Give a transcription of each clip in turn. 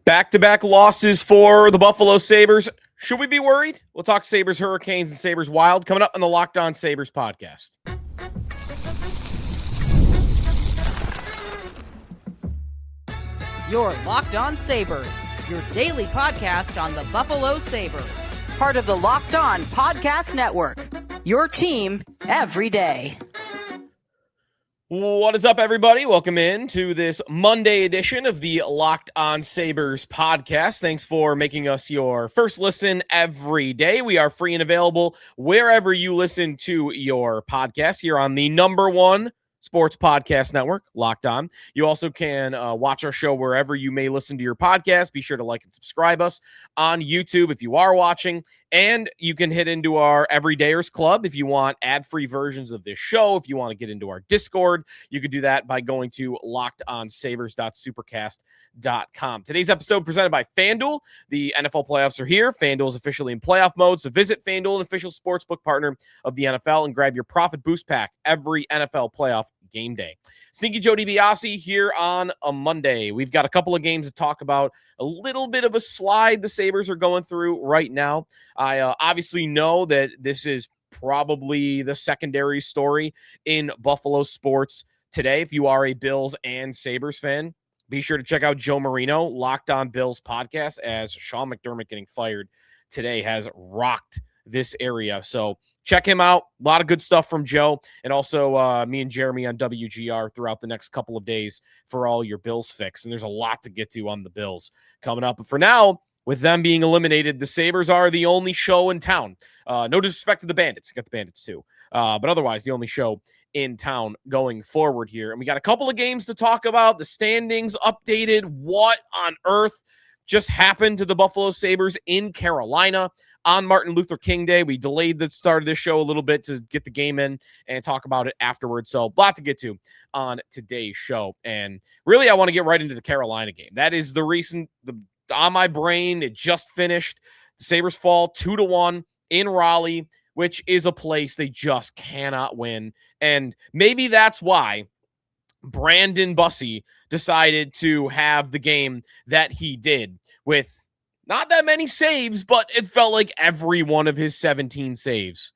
Back-to-back losses for the Buffalo Sabres. Should we be worried? We'll talk Sabres Hurricanes and Sabres Wild coming up on the Locked On Sabres podcast. Your Locked On Sabres, your daily podcast on the Buffalo Sabres. Part of the Locked On Podcast Network, your team every day. What is up, everybody? Welcome in to this Monday edition of the Locked On Sabres podcast. Thanks for making us your first listen every day. We are free and available wherever you listen to your podcast here on the number one sports podcast network, Locked On. You also can watch our show wherever you may listen to your podcast. Be sure to like and subscribe us on YouTube if you are watching. And you can hit into our Everydayers Club if you want ad-free versions of this show. If you want to get into our Discord, you could do that by going to lockedonsabres.supercast.com. Today's episode presented by FanDuel. The NFL playoffs are here. FanDuel is officially in playoff mode, so visit FanDuel, an official sportsbook partner of the NFL, and grab your profit boost pack every NFL playoff game day. Sneaky Joe DiBiase here on a Monday. We've got a couple of games to talk about. A little bit of a slide the Sabres are going through right now. I obviously know that this is probably the secondary story in Buffalo sports today. If you are a Bills and Sabres fan, be sure to check out Joe Marino, Locked On Bills podcast, as Sean McDermott getting fired today has rocked this area. So check him out. A lot of good stuff from Joe, and also me and Jeremy on WGR throughout the next couple of days for all your Bills fix. And there's a lot to get to on the Bills coming up. But for now, with them being eliminated, the Sabres are the only show in town. No disrespect to the Bandits. You got the Bandits too. But otherwise, the only show in town going forward here. And we got a couple of games to talk about. The standings updated. What on earth just happened to the Buffalo Sabres in Carolina on Martin Luther King Day? We delayed the start of this show a little bit to get the game in and talk about it afterwards. So a lot to get to on today's show. And really, I want to get right into the Carolina game. That is the recent on my brain. It just finished. The Sabres fall 2-1 in Raleigh, which is a place they just cannot win. And maybe that's why Brandon Bussi decided to have the game that he did with not that many saves, but it felt like every one of his 17 saves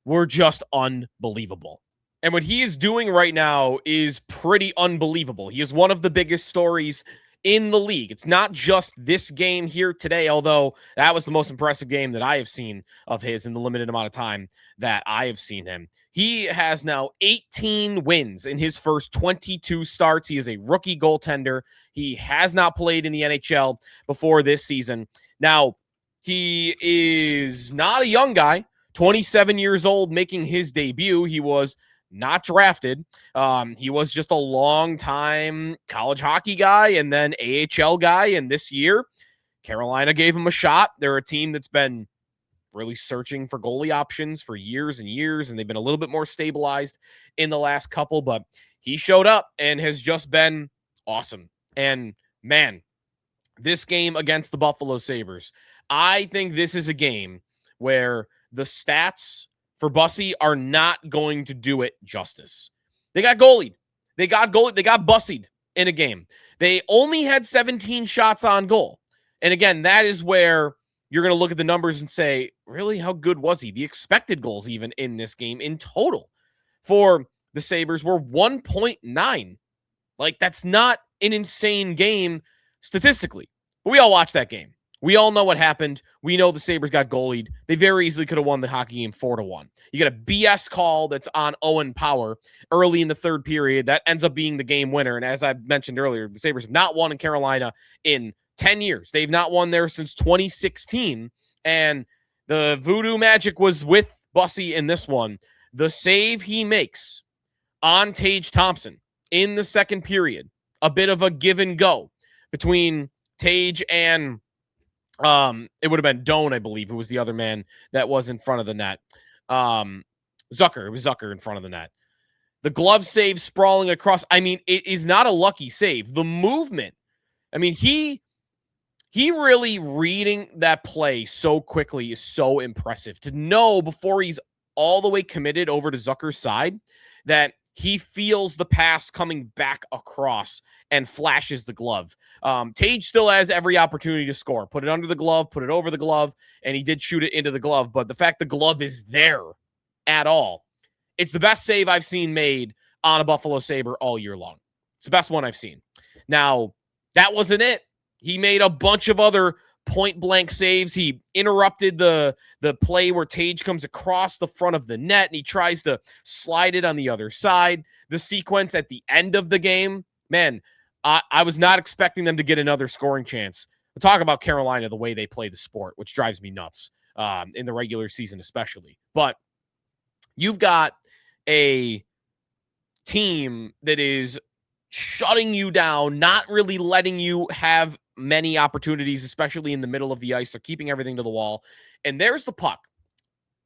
were just unbelievable. And what he is doing right now is pretty unbelievable. He is one of the biggest stories in the league. It's not just this game here today, although that was the most impressive game that I have seen of his in the limited amount of time that I have seen him. He has now 18 wins in his first 22 starts. He is a rookie goaltender. He has not played in the NHL before this season. Now, he is not a young guy, 27 years old, making his debut. He was not drafted. He was just a long-time college hockey guy and then AHL guy. And this year, Carolina gave him a shot. They're a team that's been really searching for goalie options for years and years, and they've been a little bit more stabilized in the last couple, but he showed up and has just been awesome. And man, this game against the Buffalo Sabres, I think this is a game where the stats for Bussi are not going to do it justice. They got goalied. They got bussied in a game. They only had 17 shots on goal. And again, that is where you're going to look at the numbers and say, really, how good was he? The expected goals even in this game in total for the Sabres were 1.9. Like, that's not an insane game statistically. But we all watched that game. We all know what happened. We know the Sabres got goalied. They very easily could have won the hockey game 4-1. You get a BS call that's on Owen Power early in the third period. That ends up being the game winner. And as I mentioned earlier, the Sabres have not won in Carolina in 10 years. They've not won there since 2016. And the voodoo magic was with Bussi in this one. The save he makes on Tage Thompson in the second period, a bit of a give and go between Tage and it would have been Doan, I believe, who was the other man that was in front of the net. Zucker. It was Zucker in front of the net. The glove save sprawling across. I mean, it is not a lucky save. The movement. I mean, he really reading that play so quickly is so impressive. To know before he's all the way committed over to Zucker's side that he feels the pass coming back across and flashes the glove. Tage still has every opportunity to score. Put it under the glove, put it over the glove, and he did shoot it into the glove. But the fact the glove is there at all, it's the best save I've seen made on a Buffalo Sabre all year long. It's the best one I've seen. Now, that wasn't it. He made a bunch of other point-blank saves. He interrupted the play where Tage comes across the front of the net, and he tries to slide it on the other side. The sequence at the end of the game, man, I was not expecting them to get another scoring chance. Talk about Carolina, the way they play the sport, which drives me nuts in the regular season especially. But you've got a team that is shutting you down, not really letting you have many opportunities, especially in the middle of the ice. They're keeping everything to the wall. And there's the puck.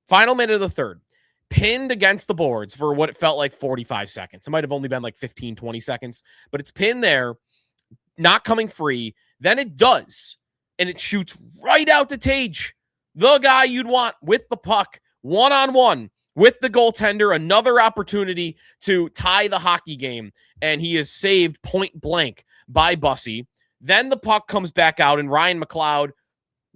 Final minute of the third. Pinned against the boards for what it felt like 45 seconds. It might have only been like 15, 20 seconds, but it's pinned there, not coming free. Then it does, and it shoots right out to Tage, the guy you'd want with the puck, one-on-one with the goaltender. Another opportunity to tie the hockey game, and he is saved point blank by Bussi. Then the puck comes back out, and Ryan McLeod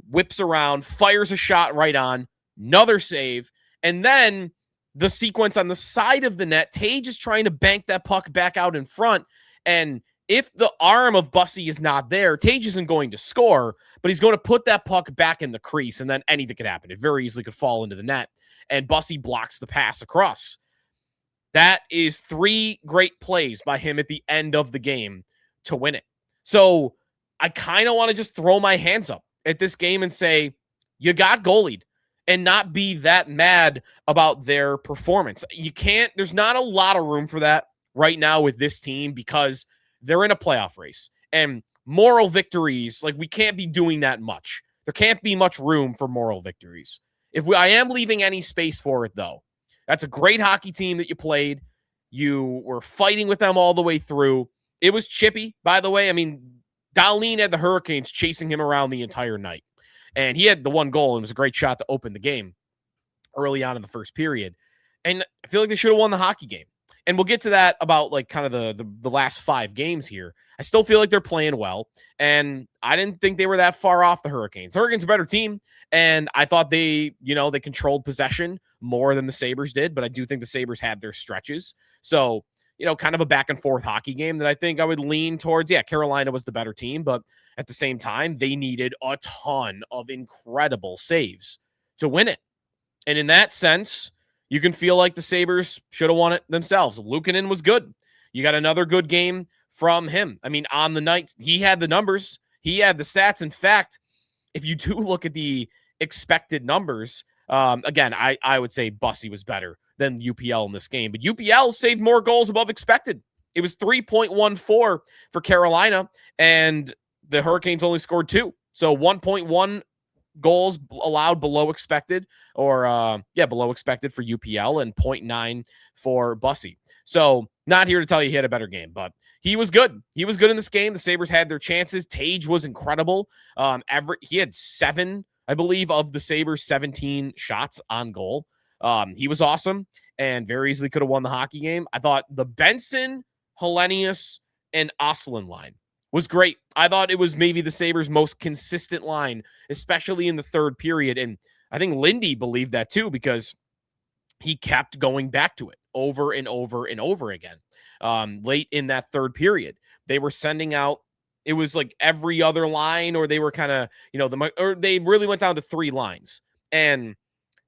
whips around, fires a shot right on, another save, and then the sequence on the side of the net, Tage is trying to bank that puck back out in front, and if the arm of Bussi is not there, Tage isn't going to score, but he's going to put that puck back in the crease, and then anything could happen. It very easily could fall into the net, and Bussi blocks the pass across. That is 3 great plays by him at the end of the game to win it. So I kind of want to just throw my hands up at this game and say, you got goalied, and not be that mad about their performance. You can't, there's not a lot of room for that right now with this team because they're in a playoff race. And moral victories, like, we can't be doing that much. There can't be much room for moral victories. I am leaving any space for it, though. That's a great hockey team that you played. You were fighting with them all the way through. It was chippy, by the way. I mean, Dahlin had the Hurricanes chasing him around the entire night. And he had the one goal, and it was a great shot to open the game early on in the first period. And I feel like they should have won the hockey game. And we'll get to that about like kind of the last 5 games here. I still feel like they're playing well. And I didn't think they were that far off the Hurricanes. The Hurricanes are a better team. And I thought they controlled possession more than the Sabres did. But I do think the Sabres had their stretches. So, kind of a back and forth hockey game that I think I would lean towards. Yeah, Carolina was the better team. But at the same time, they needed a ton of incredible saves to win it. And in that sense, you can feel like the Sabres should have won it themselves. Luukkonen was good. You got another good game from him. I mean, on the night, he had the numbers. He had the stats. In fact, if you do look at the expected numbers, again, I would say Bussi was better than UPL in this game. But UPL saved more goals above expected. It was 3.14 for Carolina, and the Hurricanes only scored 2. So 1.1 goals allowed below expected, or below expected for UPL, and 0.9 for Bussi. So not here to tell you he had a better game, but he was good. He was good in this game. The Sabres had their chances. Tage was incredible. He had 7, I believe, of the Sabres' 17 shots on goal. He was awesome and very easily could have won the hockey game. I thought the Benson, Hellenius, and Oslin line was great. I thought it was maybe the Sabres' most consistent line, especially in the third period. And I think Lindy believed that too, because he kept going back to it over and over and over again. Late in that third period, they were sending out, it was like every other line, or they were kind of, or they really went down to 3 lines. And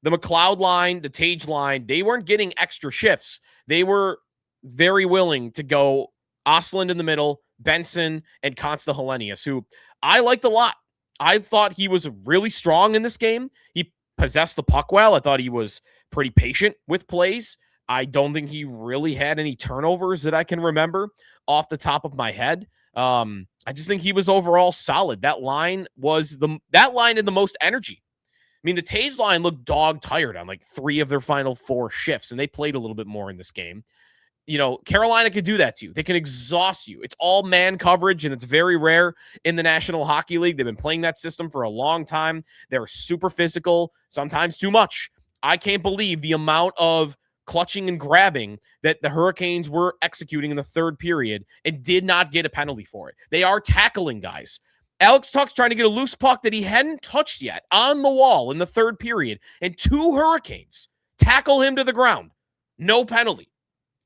the McLeod line, the Tage line, they weren't getting extra shifts. They were very willing to go Oslin in the middle, Benson, and Consta Hellenius, who I liked a lot. I thought he was really strong in this game. He possessed the puck well. I thought he was pretty patient with plays. I don't think he really had any turnovers that I can remember off the top of my head. I just think he was overall solid. That line had the most energy. I mean, the Tage line looked dog tired on like 3 of their final 4 shifts, and they played a little bit more in this game. Carolina could do that to you. They can exhaust you. It's all man coverage, and it's very rare in the National Hockey League. They've been playing that system for a long time. They're super physical, sometimes too much. I can't believe the amount of clutching and grabbing that the Hurricanes were executing in the third period and did not get a penalty for it. They are tackling guys. Alex Tuch's trying to get a loose puck that he hadn't touched yet on the wall in the third period, and 2 Hurricanes tackle him to the ground. No penalty.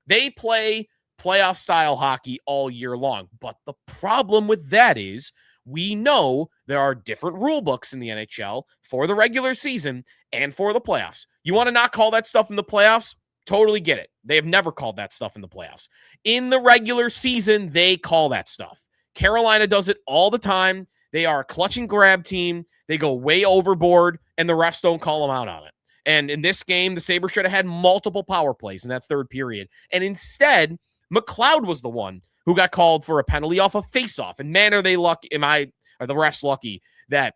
They play playoff-style hockey all year long, but the problem with that is we know there are different rule books in the NHL for the regular season and for the playoffs. You want to not call that stuff in the playoffs? Totally get it. They have never called that stuff in the playoffs. In the regular season, they call that stuff. Carolina does it all the time. They are a clutch and grab team. They go way overboard, and the refs don't call them out on it. And in this game, the Sabres should have had multiple power plays in that third period. And instead, McLeod was the one who got called for a penalty off a faceoff. And man, are the refs lucky that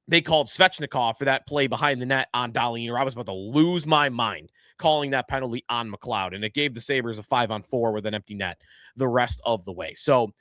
they called Svechnikov for that play behind the net on Dahlin. I was about to lose my mind calling that penalty on McLeod. And it gave the Sabres a 5-on-4 with an empty net the rest of the way. So,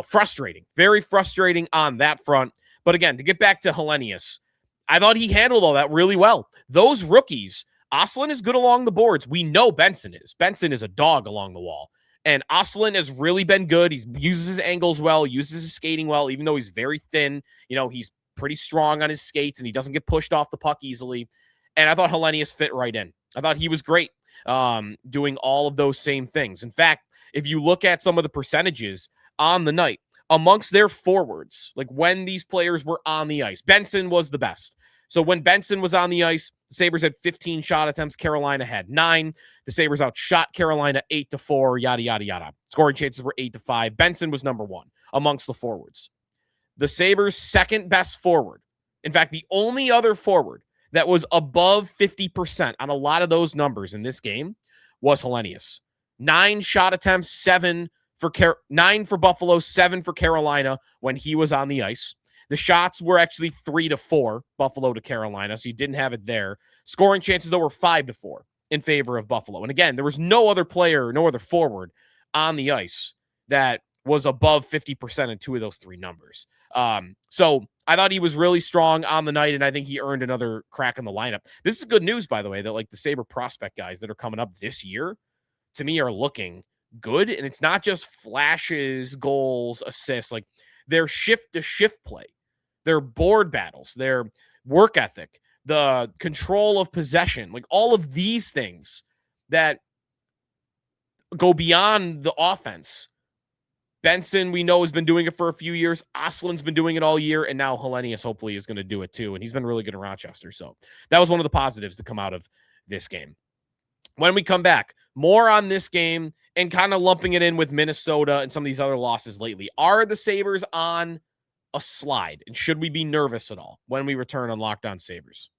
frustrating, very frustrating on that front. But again, to get back to Hellenius, I thought he handled all that really well. Those rookies, Oslin is good along the boards. We know Benson is. Benson is a dog along the wall. And Oslin has really been good. He uses his angles well, uses his skating well, even though he's very thin. He's pretty strong on his skates, and he doesn't get pushed off the puck easily. And I thought Hellenius fit right in. I thought he was great doing all of those same things. In fact, if you look at some of the percentages on the night, amongst their forwards, like when these players were on the ice, Benson was the best. So when Benson was on the ice, the Sabres had 15 shot attempts. Carolina had 9. The Sabres outshot Carolina 8-4, yada, yada, yada. Scoring chances were 8-5. Benson was number 1 amongst the forwards. The Sabres' second best forward, in fact, the only other forward that was above 50% on a lot of those numbers in this game was Hellenius. 9 shot attempts, 7 for Buffalo, 7 for Carolina when he was on the ice. The shots were actually 3-4, Buffalo to Carolina, so you didn't have it there. Scoring chances, though, were 5-4 in favor of Buffalo. And again, there was no other player, no other forward on the ice that was above 50% in 2 of those 3 numbers. So I thought he was really strong on the night, and I think he earned another crack in the lineup. This is good news, by the way, that like the Sabre prospect guys that are coming up this year, to me, are looking good. And it's not just flashes, goals, assists, like their shift-to-shift play, their board battles, their work ethic, the control of possession, like all of these things that go beyond the offense. Benson, we know, has been doing it for a few years. Oslin's been doing it all year, and now Hellenius hopefully is going to do it too. And he's been really good in Rochester. So that was one of the positives to come out of this game. When we come back, more on this game and kind of lumping it in with Minnesota and some of these other losses lately. Are the Sabres on a slide? And should we be nervous at all when we return on Locked On Sabres?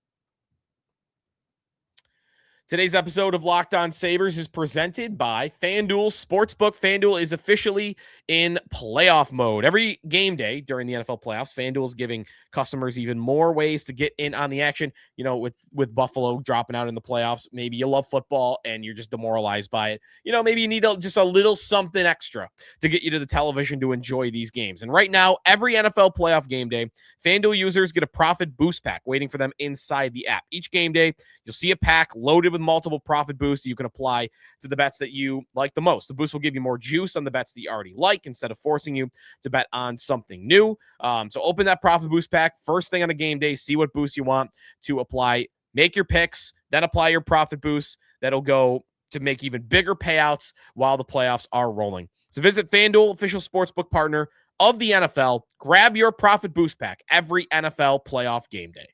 Today's episode of Locked On Sabres is presented by FanDuel Sportsbook. FanDuel is officially in playoff mode. Every game day during the NFL playoffs, FanDuel is giving customers even more ways to get in on the action. With Buffalo dropping out in the playoffs, maybe you love football and you're just demoralized by it. Maybe you need just a little something extra to get you to the television to enjoy these games. And right now, every NFL playoff game day, FanDuel users get a profit boost pack waiting for them inside the app. Each game day, you'll see a pack loaded with multiple profit boosts you can apply to the bets that you like the most. The boost will give you more juice on the bets that you already like instead of forcing you to bet on something new. So open that profit boost pack first thing on a game day, see what boost you want to apply, make your picks, then apply your profit boost. That'll go to make even bigger payouts while the playoffs are rolling. So visit FanDuel, official sportsbook partner of the NFL. Grab your profit boost pack every NFL playoff game day.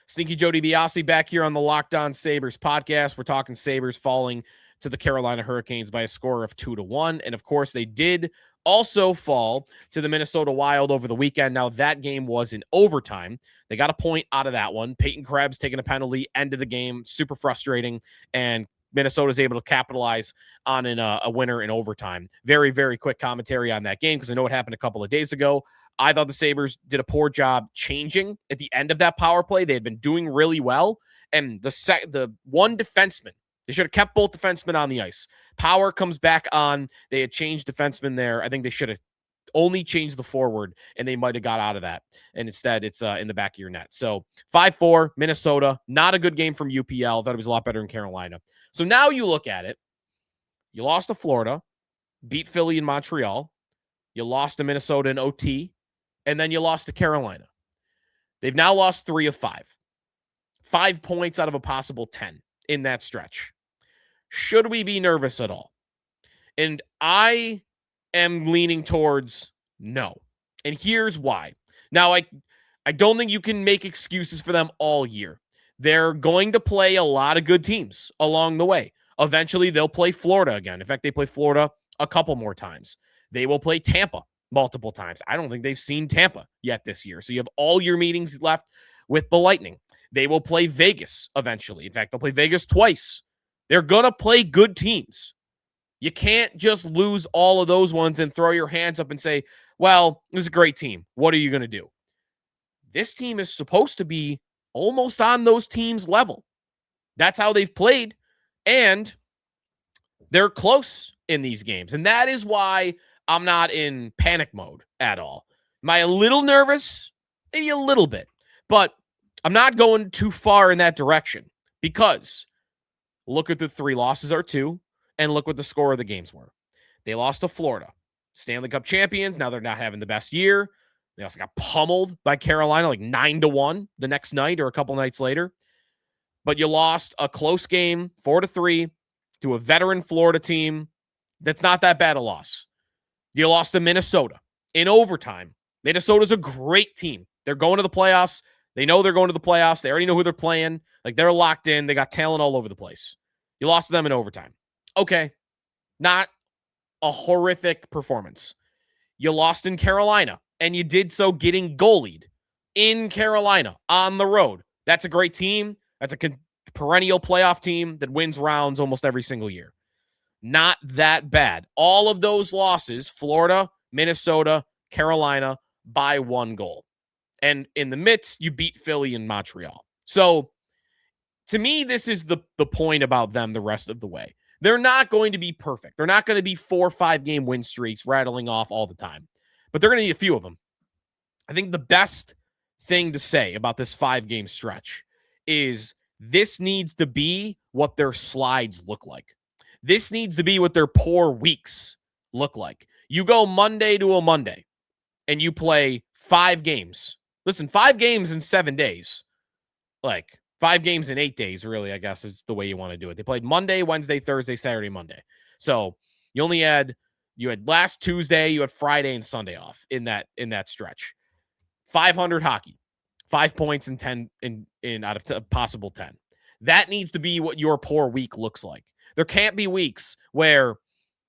Sneaky Joe DiBiase back here on the Locked On Sabres podcast. We're talking Sabres falling to the Carolina Hurricanes by a score of 2-1. And of course, they did also fall to the Minnesota Wild over the weekend. Now, that game was in overtime. They got a point out of that one. Peyton Krebs taking a penalty, end of the game, super frustrating. And Minnesota's able to capitalize on a winner in overtime. Very, very quick commentary on that game because I know it happened a couple of days ago. I thought the Sabres did a poor job changing at the end of that power play. They had been doing really well. And the one defenseman, they should have kept both defensemen on the ice. Power comes back on. They had changed defensemen there. I think they should have only change the forward, and they might have got out of that. And instead, it's in the back of your net. So 5-4, Minnesota. Not a good game from UPL. Thought it was a lot better in Carolina. So now you look at it. You lost to Florida, beat Philly and Montreal. You lost to Minnesota in OT, and then you lost to Carolina. They've now lost 3 of 5. 5 points out of a possible 10 in that stretch. Should we be nervous at all? And I am leaning towards no. And here's why. Now, I don't think you can make excuses for them all year. They're going to play a lot of good teams along the way. Eventually, they'll play Florida again. In fact, they play Florida a couple more times. They will play Tampa multiple times. I don't think they've seen Tampa yet this year. So you have all your meetings left with the Lightning. They will play Vegas eventually. In fact, they'll play Vegas twice. They're going to play good teams. You can't just lose all of those ones and throw your hands up and say, well, it was a great team. What are you going to do? This team is supposed to be almost on those teams' level. That's how they've played. And they're close in these games. And that is why I'm not in panic mode at all. Am I a little nervous? Maybe a little bit. But I'm not going too far in that direction because look at the 3 losses are 2, and look what the score of the games were. They lost to Florida, Stanley Cup champions. Now they're not having the best year. They also got pummeled by Carolina, like 9-1 the next night or a couple nights later. But you lost a close game, 4-3, to a veteran Florida team. That's not that bad a loss. You lost to Minnesota in overtime. Minnesota's a great team. They're going to the playoffs. They know they're going to the playoffs. They already know who they're playing. Like, they're locked in. They got talent all over the place. You lost to them in overtime. Okay. Not a horrific performance. You lost in Carolina, and you did so getting goalied in Carolina on the road. That's a great team. That's a perennial playoff team that wins rounds almost every single year. Not that bad. All of those losses, Florida, Minnesota, Carolina, by 1 goal. And in the midst, you beat Philly and Montreal. So, to me, this is the point about them the rest of the way. They're not going to be perfect. They're not going to be 4 or 5 game win streaks rattling off all the time. But they're going to need a few of them. I think the best thing to say about this 5-game stretch is this needs to be what their slides look like. This needs to be what their poor weeks look like. You go Monday to a Monday, and you play 5 games. Listen, 5 games in 7 days. Like, 5 games in 8 days, really, I guess, is the way you want to do it. They played Monday, Wednesday, Thursday, Saturday, Monday. So you had last Tuesday, you had Friday and Sunday off in that stretch. 500 hockey, 5 points in 10 in out of possible 10. That needs to be what your poor week looks like. There can't be weeks where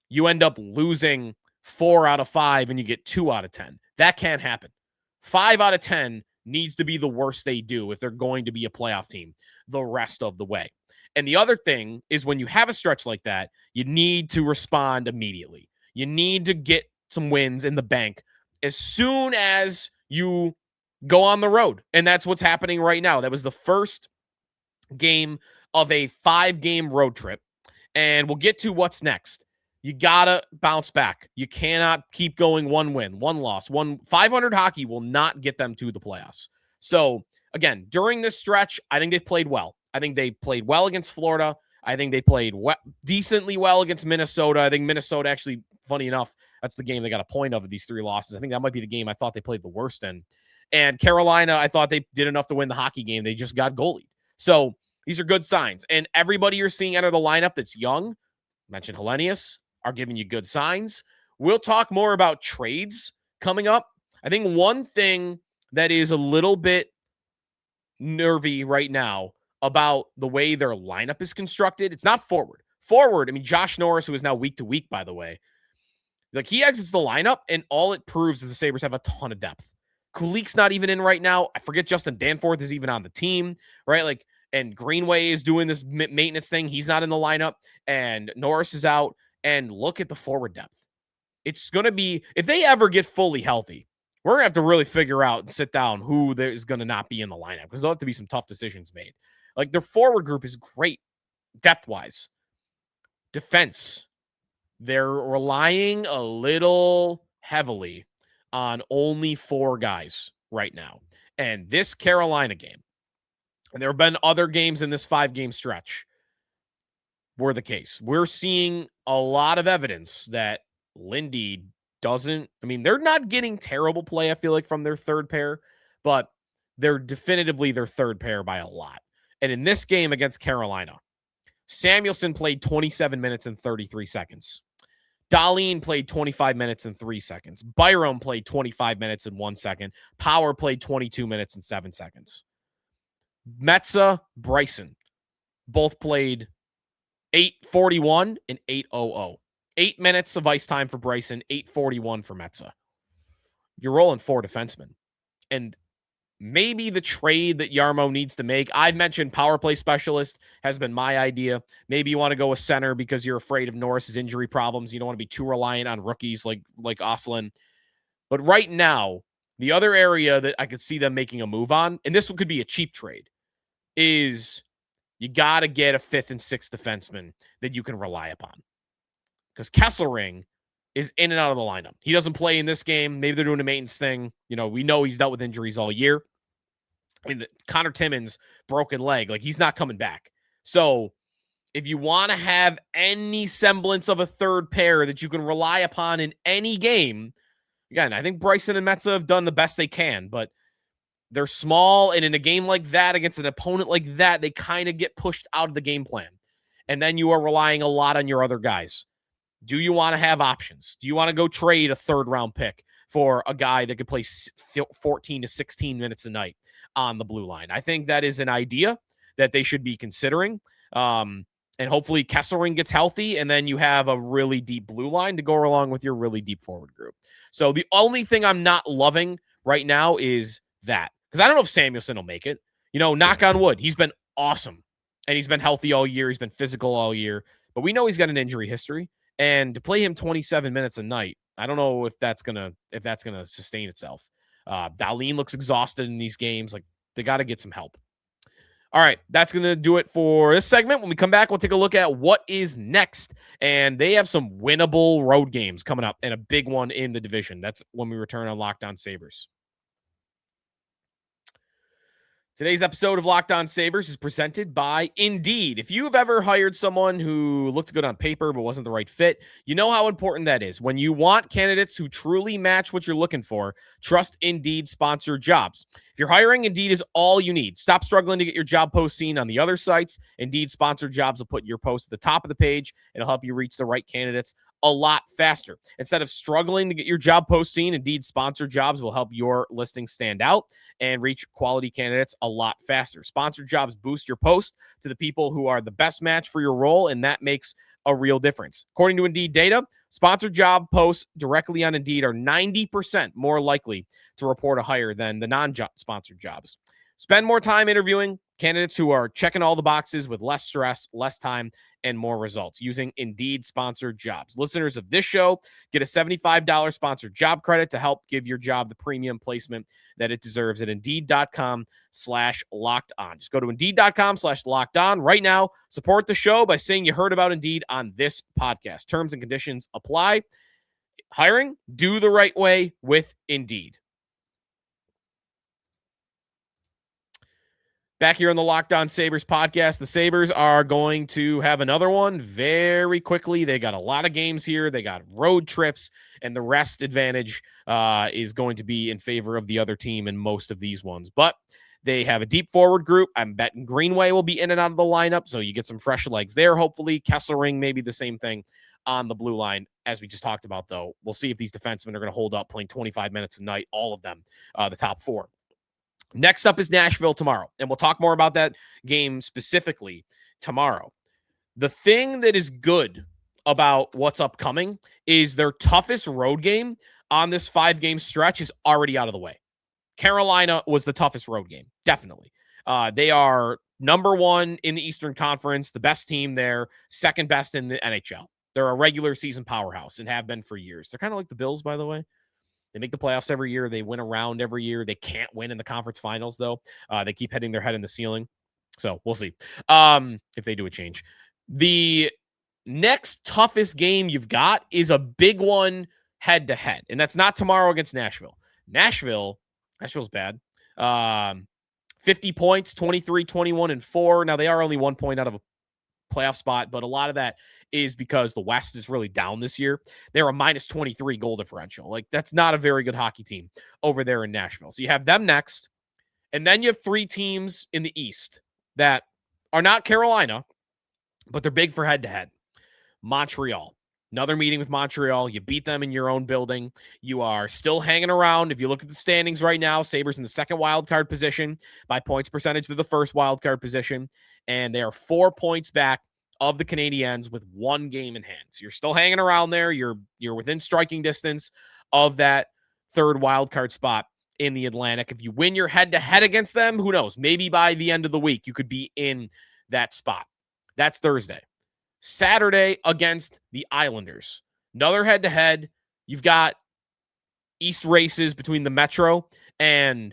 you end up losing 4 out of 5 and you get 2 out of 10. That can't happen. 5 out of 10 needs to be the worst they do if they're going to be a playoff team the rest of the way. And the other thing is when you have a stretch like that, you need to respond immediately. You need to get some wins in the bank as soon as you go on the road. And that's what's happening right now. That was the first game of a 5-game road trip. And we'll get to what's next. You got to bounce back. You cannot keep going 1 win, 1 loss. 500 hockey will not get them to the playoffs. So, again, during this stretch, I think they've played well. I think they played well against Florida. I think they played decently well against Minnesota. I think Minnesota actually, funny enough, that's the game they got a point of these 3 losses. I think that might be the game I thought they played the worst in. And Carolina, I thought they did enough to win the hockey game. They just got goalied. So, these are good signs. And everybody you're seeing enter the lineup that's young, mentioned Hellenius, are giving you good signs. We'll talk more about trades coming up. I think one thing that is a little bit nervy right now about the way their lineup is constructed, it's not forward. Forward, I mean, Josh Norris, who is now week to week, by the way, like he exits the lineup, and all it proves is the Sabres have a ton of depth. Kulik's not even in right now. I forget Justin Danforth is even on the team, right? Like, and Greenway is doing this maintenance thing. He's not in the lineup, and Norris is out. And look at the forward depth. It's going to be, if they ever get fully healthy, we're going to have to really figure out and sit down who is going to not be in the lineup because there'll have to be some tough decisions made. Like, their forward group is great depth-wise. Defense, they're relying a little heavily on only 4 guys right now. And this Carolina game, and there have been other games in this 5-game stretch, were the case. We're seeing a lot of evidence that Lindy doesn't, I mean, they're not getting terrible play, I feel like, from their third pair, but they're definitively their third pair by a lot. And in this game against Carolina, Samuelson played 27 minutes and 33 seconds. Dahlin played 25 minutes and 3 seconds. Byram played 25 minutes and 1 second. Power played 22 minutes and 7 seconds. Metza, Bryson both played 8:41 and 8:00. 8 minutes of ice time for Bryson, 8:41 for Metza. You're rolling 4 defensemen. And maybe the trade that Jarmo needs to make, I've mentioned power play specialist has been my idea. Maybe you want to go a center because you're afraid of Norris's injury problems. You don't want to be too reliant on rookies like Oslin. But right now, the other area that I could see them making a move on, and this one could be a cheap trade, is you got to get a 5th and 6th defenseman that you can rely upon. Because Kesselring is in and out of the lineup. He doesn't play in this game. Maybe they're doing a maintenance thing. You know, we know he's dealt with injuries all year. And Connor Timmins, broken leg, like he's not coming back. So if you want to have any semblance of a third pair that you can rely upon in any game, again, I think Bryson and Metza have done the best they can, but they're small. And in a game like that, against an opponent like that, they kind of get pushed out of the game plan. And then you are relying a lot on your other guys. Do you want to have options? Do you want to go trade a 3rd-round pick for a guy that could play 14 to 16 minutes a night on the blue line? I think that is an idea that they should be considering. And hopefully Kesselring gets healthy, and then you have a really deep blue line to go along with your really deep forward group. So the only thing I'm not loving right now is that. Because I don't know if Samuelson will make it. You know, knock on wood. He's been awesome. And he's been healthy all year. He's been physical all year. But we know he's got an injury history. And to play him 27 minutes a night, I don't know if that's gonna sustain itself. Dahlin looks exhausted in these games. Like, they got to get some help. All right, that's going to do it for this segment. When we come back, we'll take a look at what is next. And they have some winnable road games coming up and a big one in the division. That's when we return on Locked On Sabres. Today's episode of Locked On Sabres is presented by Indeed. If you have ever hired someone who looked good on paper but wasn't the right fit, you know how important that is. When you want candidates who truly match what you're looking for, trust Indeed sponsored jobs. If you're hiring, Indeed is all you need. Stop struggling to get your job post seen on the other sites. Indeed sponsored jobs will put your post at the top of the page. It'll help you reach the right candidates a lot faster. Instead of struggling to get your job post seen, Indeed sponsored jobs will help your listing stand out and reach quality candidates a lot faster. Sponsored jobs boost your post to the people who are the best match for your role, and that makes a real difference. According to Indeed data, sponsored job posts directly on Indeed are 90% more likely to report a hire than the non-sponsored jobs. Spend more time interviewing candidates who are checking all the boxes with less stress, less time, and more results using Indeed sponsored jobs. Listeners of this show get a $75 sponsored job credit to help give your job the premium placement that it deserves at Indeed.com/locked on. Just go to Indeed.com/locked on right now. Support the show by saying you heard about Indeed on this podcast. Terms and conditions apply. Hiring, do the right way with Indeed. Back here on the Locked On Sabres podcast, the Sabres are going to have another one very quickly. They got a lot of games here. They got road trips, and the rest advantage is going to be in favor of the other team in most of these ones. But they have a deep forward group. I'm betting Greenway will be in and out of the lineup, so you get some fresh legs there, hopefully. Kesselring, maybe the same thing on the blue line, as we just talked about, though. We'll see if these defensemen are going to hold up playing 25 minutes a night, all of them, the top 4. Next up is Nashville tomorrow, and we'll talk more about that game specifically tomorrow. The thing that is good about what's upcoming is their toughest road game on this 5-game stretch is already out of the way. Carolina was the toughest road game, definitely. They are number 1 in the Eastern Conference, the best team there, second best in the NHL. They're a regular season powerhouse and have been for years. They're kind of like the Bills, by the way. They make the playoffs every year. They win around every year. They can't win in the conference finals, though. They keep hitting their head in the ceiling. So we'll see if they do a change. The next toughest game you've got is a big one head-to-head. And that's not tomorrow against Nashville. Nashville's bad. 50 points, 23, 21, and 4. Now, they are only 1 point out of a playoff spot, but a lot of that is because the West is really down this year. They're a minus 23 goal differential. Like, that's not a very good hockey team over there in Nashville. So you have them next, and then you have 3 teams in the East that are not Carolina, but they're big for head-to-head. Montreal. Another meeting with Montreal. You beat them in your own building. You are still hanging around. If you look at the standings right now, Sabres in the second wild card position by points percentage to the first wild card position, and they are 4 points back of the Canadiens with 1 game in hand. So you're still hanging around there. You're within striking distance of that third wild card spot in the Atlantic. If you win your head-to-head against them, who knows? Maybe by the end of the week, you could be in that spot. That's Thursday. Saturday against the Islanders. Another head-to-head. You've got East races between the Metro and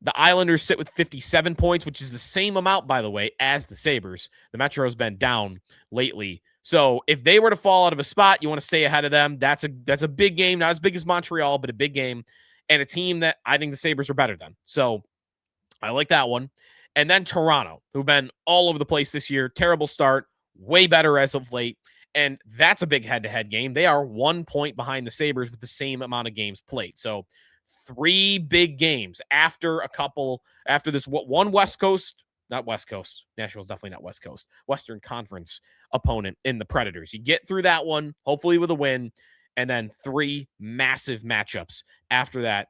the Islanders sit with 57 points, which is the same amount, by the way, as the Sabres. The Metro's been down lately. So if they were to fall out of a spot, you want to stay ahead of them. That's a big game. Not as big as Montreal, but a big game. And a team that I think the Sabres are better than. So I like that one. And then Toronto, who've been all over the place this year. Terrible start. Way better as of late, and that's a big head-to-head game. They are 1 point behind the Sabres with the same amount of games played. So 3 big games after this one Nashville's definitely not West Coast, Western Conference opponent in the Predators. You get through that one, hopefully with a win, and then 3 massive matchups after that.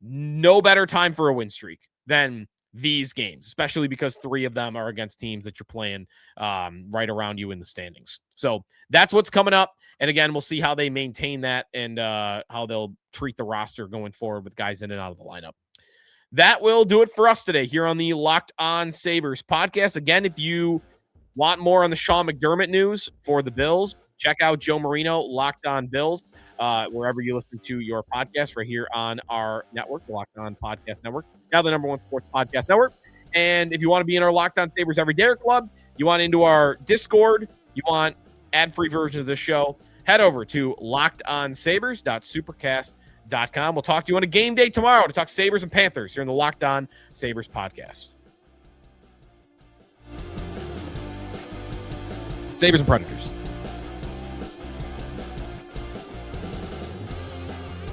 No better time for a win streak than these games, especially because 3 of them are against teams that you're playing right around you in the standings. So that's what's coming up. And again, we'll see how they maintain that and how they'll treat the roster going forward with guys in and out of the lineup. That will do it for us today here on the Locked On Sabres podcast. Again, if you want more on the Sean McDermott news for the Bills, check out Joe Marino, Locked On Bills, wherever you listen to your podcast, right here on our network, the Locked On Podcast Network, now the #1 sports podcast network. And if you want to be in our Locked On Sabres Every Day Club, you want into our Discord, you want ad-free versions of the show, head over to lockedonsabres.supercast.com. We'll talk to you on a game day tomorrow to talk Sabres and Panthers here in the Locked On Sabres podcast. Sabres and Predators.